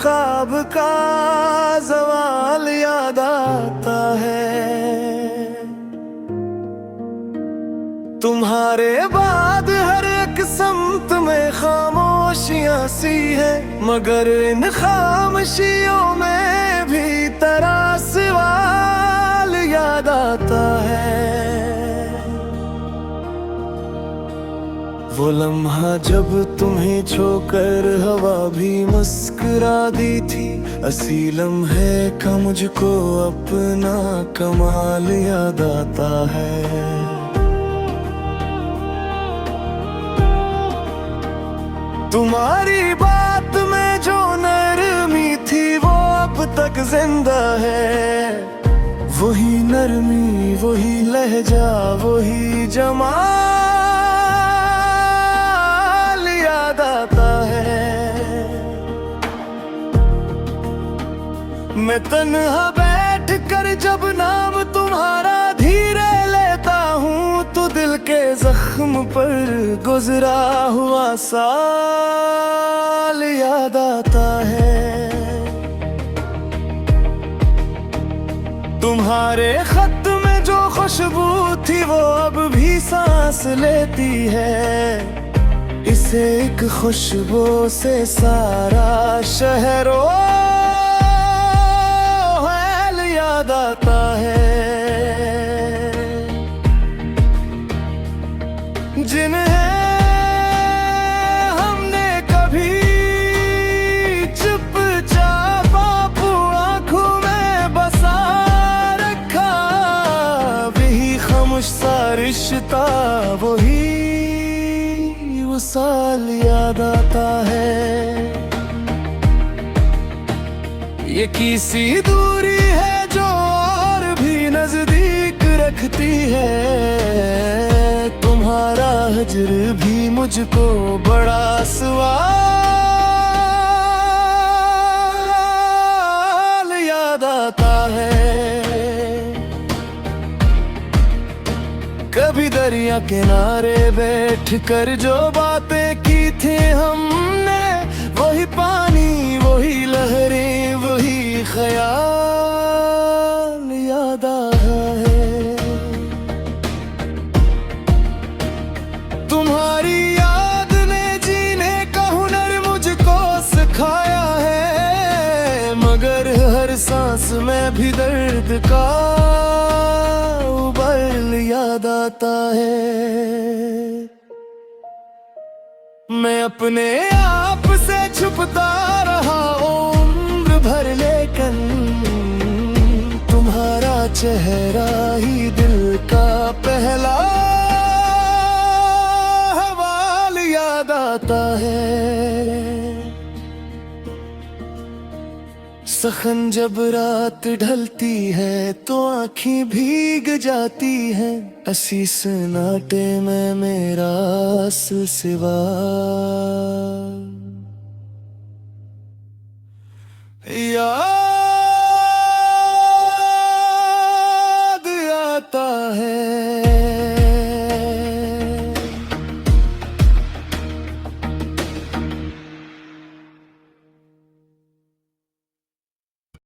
ख्वाब का ज़वाल याद आता है। तुम्हारे बाद हर एक समत में खामोशियां सी है, मगर इन खामोशियों में भी तेरा सवाल याद आता है। वो लम्हा जब तुम्हें छोकर हवा भी मुस्कुरा दी थी, असी लम्हे का मुझको अपना कमाल याद आता है। तुम्हारी बात में जो नरमी थी वो अब तक जिंदा है। वही नरमी, वही लहजा, वही जमाल याद आता है। मैं तन्हा बैठ कर जब नाम तुम्हारा धीरे लेता हूँ, तो दिल के जख्म पर गुजरा हुआ साल याद आता है। तुम्हारे खत में जो खुशबू थी वो अब भी सांस लेती है। इसे एक खुशबू से सारा शहर याद आता है। जिन्हें हमने कभी चुपचाप आंखों में बसा रखा, वही खामोश सा रिश्ता, वही वो साल याद आता है। ये किसी दूरी है जो और भी नजदीक रखती है। तुम्हारा हजर भी मुझको बड़ा सवाल याद आता है। कभी दरिया किनारे बैठ कर जो बातें की थी हमने, वही पानी, वही लहरें, वही ख्याल याद आता है। तुम्हारी याद ने जीने का हुनर मुझको सिखाया है, मगर हर सांस में भी दर्द का उबल याद आता है। मैं अपने आप से छुपता रहा उम्र भर, लेकिन तुम्हारा चेहरा ही दिल का पहला सवाल याद आता है। सखन जब रात ढलती है तो आँखें भीग जाती हैं, असी सन्नाटे में मेरा सिलसिला याद